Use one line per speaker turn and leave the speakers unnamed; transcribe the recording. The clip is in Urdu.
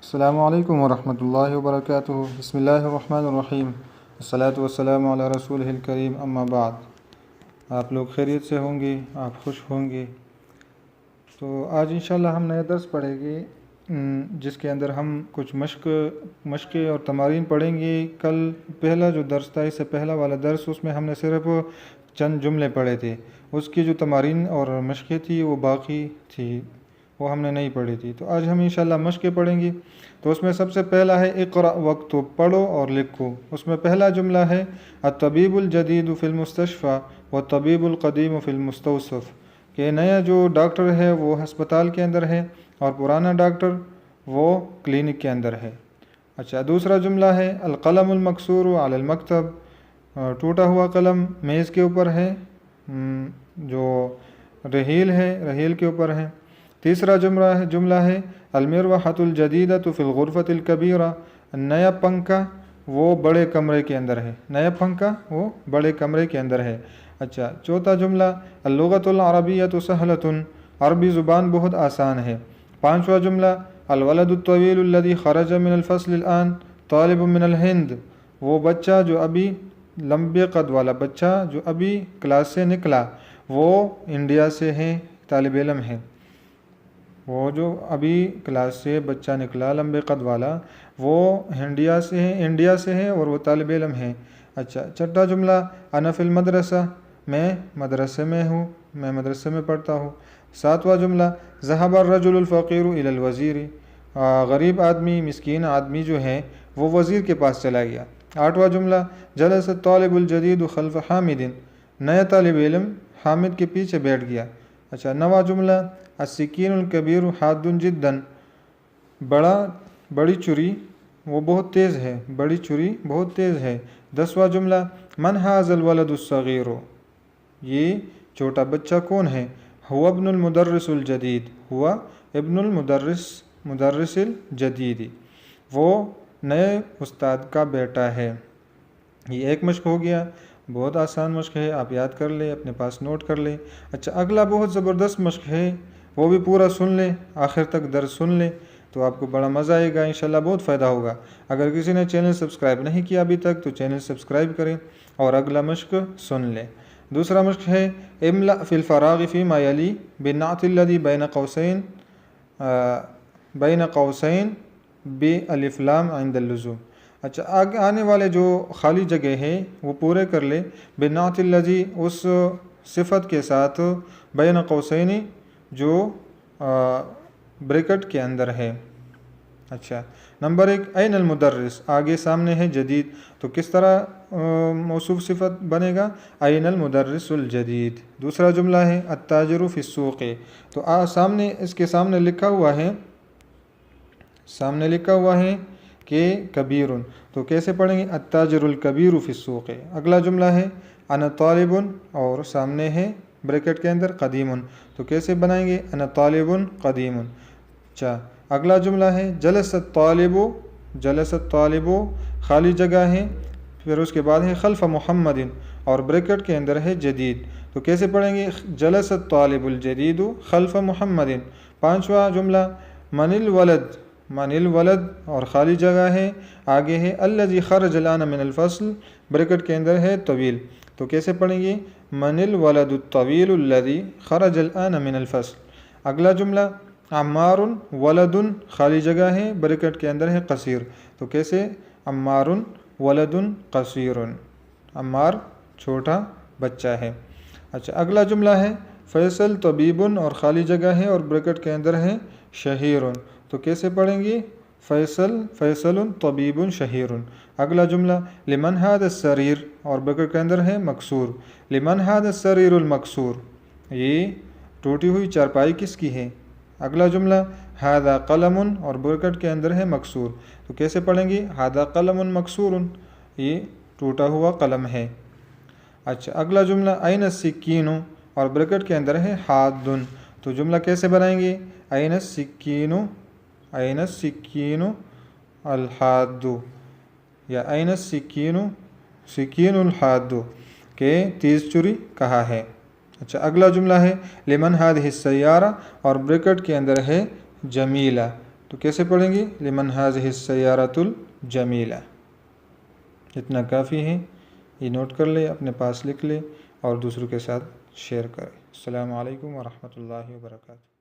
السلام علیکم ورحمۃ اللہ وبرکاتہ۔ بسم اللہ الرحمن الرحیم، الصلاۃ والسلام علی رسول الکریم، اما بعد۔ آپ لوگ خیریت سے ہوں گے، آپ خوش ہوں گے۔ تو آج انشاءاللہ ہم نیا درس پڑھیں گے جس کے اندر ہم کچھ مشقیں اور تمارین پڑھیں گے۔ کل پہلا جو درس تھا، اس سے پہلا والا درس، اس میں ہم نے صرف چند جملے پڑھے تھے۔ اس کی جو تمارین اور مشقیں تھی وہ باقی تھی، وہ ہم نے نہیں پڑھی تھی۔ تو آج ہم انشاءاللہ مشقیں پڑھیں گے۔ تو اس میں سب سے پہلا ہے اقرأ وکتب، پڑھو اور لکھو۔ اس میں پہلا جملہ ہے الطبیب الجدید فی المستشفى والطبیب القدیم فی المستوصف، کہ نیا جو ڈاکٹر ہے وہ ہسپتال کے اندر ہے اور پرانا ڈاکٹر وہ کلینک کے اندر ہے۔ اچھا، دوسرا جملہ ہے القلم المکسور علی المکتب، ٹوٹا ہوا قلم میز کے اوپر ہے، جو رحیل ہے رحیل کے اوپر ہے۔ تیسرا جملہ ہے المروحۃ الجدیدۃ فی الغرفۃ الکبیرہ، نیا پنکھا وہ بڑے کمرے کے اندر ہے، نیا پنکھا وہ بڑے کمرے کے اندر ہے۔ اچھا، چوتھا جملہ اللغۃ العربیۃ سہلۃ، عربی زبان بہت آسان ہے۔ پانچواں جملہ الولد الطویل الذی خرج من الفصل الآن طالب من الہند، وہ بچہ جو ابھی لمبے قد والا بچہ جو ابھی کلاس سے نکلا وہ انڈیا سے ہے، طالب علم ہے۔ وہ جو ابھی کلاس سے بچہ نکلا لمبے قد والا وہ انڈیا سے ہے اور وہ طالب علم ہے۔ اچھا، چھٹا جملہ انا فی المدرسہ، میں مدرسے میں ہوں، میں مدرسے میں پڑھتا ہوں۔ ساتواں جملہ ذهب الرجل الفقیر الی الوزیر، غریب آدمی مسکین آدمی جو ہے وہ وزیر کے پاس چلا گیا۔ آٹھواں جملہ جلس الطالب الجدید خلف حامد، نیا طالب علم حامد کے پیچھے بیٹھ گیا۔ اچھا، نواں جملہ السکین الکبیر حاد جدا، بڑی چری وہ بہت تیز ہے، بڑی چری بہت تیز ہے۔ دسواں جملہ من ھذا الولد الصغیر، یہ چھوٹا بچہ کون ہے؟ هو ابن المدرس الجدید، ہوا ابن مدرس الجدید، وہ نئے استاد کا بیٹا ہے۔ یہ ایک مشق ہو گیا، بہت آسان مشق ہے، آپ یاد کر لیں، اپنے پاس نوٹ کر لیں۔ اچھا، اگلا بہت زبردست مشق ہے، وہ بھی پورا سن لیں، آخر تک درس سن لیں تو آپ کو بڑا مزہ آئے گا، انشاءاللہ بہت فائدہ ہوگا۔ اگر کسی نے چینل سبسکرائب نہیں کیا ابھی تک تو چینل سبسکرائب کریں اور اگلا مشق سن لیں۔ دوسرا مشق ہے املأ فی الفراغ فیما یلی بالنعت الذی بین قوسین بالف لام عند اللزوم۔ اچھا، آگے آنے والے جو خالی جگہ ہے وہ پورے کر لے بالنعت الذی، اس صفت کے ساتھ، بین قوسین جو بریکٹ کے اندر ہے۔ اچھا، نمبر 1 این المدرس، آگے سامنے ہے جدید، تو کس طرح موصوف صفت بنے گا؟ این المدرس الجدید۔ دوسرا جملہ ہے التاجر فی السوق، تو سامنے اس کے سامنے لکھا ہوا ہے کہ کبیر، تو کیسے پڑھیں گے؟ التاجر الکبیر فی السوق۔ اگلا جملہ ہے انا طالب، اور سامنے ہے بریکٹ کے اندر قدیم، تو کیسے بنائیں گے؟ انا طالب قدیم۔ اچھا، اگلا جملہ ہے جلس الطالب، خالی جگہ ہے، پھر اس کے بعد ہے خلف محمد، اور بریکٹ کے اندر ہے جدید، تو کیسے پڑھیں گے؟ جلس الطالب الجدید خلف محمد۔ پانچواں جملہ من الولد، اور خالی جگہ ہے، آگے ہے الذی خرج الآن من الفصل، بریکٹ کے اندر ہے طویل، تو کیسے پڑھیں گے؟ من الولد الطویل الذی خرج الآن من الفصل۔ اگلا جملہ عمار ولد، خالی جگہ ہے، بریکٹ کے اندر ہے قصیر، تو کیسے؟ عمار ولد قصیر، عمار چھوٹا بچہ ہے۔ اچھا، اگلا جملہ ہے فیصل طبیب، اور خالی جگہ ہے اور بریکٹ کے اندر ہے شہیر، تو کیسے پڑھیں گے؟ فیصل طبیب شہیر۔ اگلا جملہ لمن ھذا السریر، اور بریکٹ کے اندر ہے مکسور، لمن ھذا السریر المکسور، یہ ٹوٹی ہوئی چارپائی کس کی ہے؟ اگلا جملہ ھذا قلم، اور بریکٹ کے اندر ہے مکسور، تو کیسے پڑھیں گے؟ ھذا قلم مکسور، یہ ٹوٹا ہوا قلم ہے۔ اچھا، اگلا جملہ این السکین، اور بریکٹ کے اندر ہے حاد، تو جملہ کیسے بنائیں گے؟ این السکین الحاد، یا این سکین الحاد، کہ تیز چری کہا ہے۔ اچھا، اگلا جملہ ہے لمن ھذہ السیارہ، اور بریکٹ کے اندر ہے جمیلہ، تو کیسے پڑھیں گے؟ لمن هذه السیارۃ الجمیلہ، اتنا کافی ہے، یہ نوٹ کر لے، اپنے پاس لکھ لے اور دوسروں کے ساتھ شیئر کرے۔ السلام علیکم ورحمۃ اللہ وبرکاتہ۔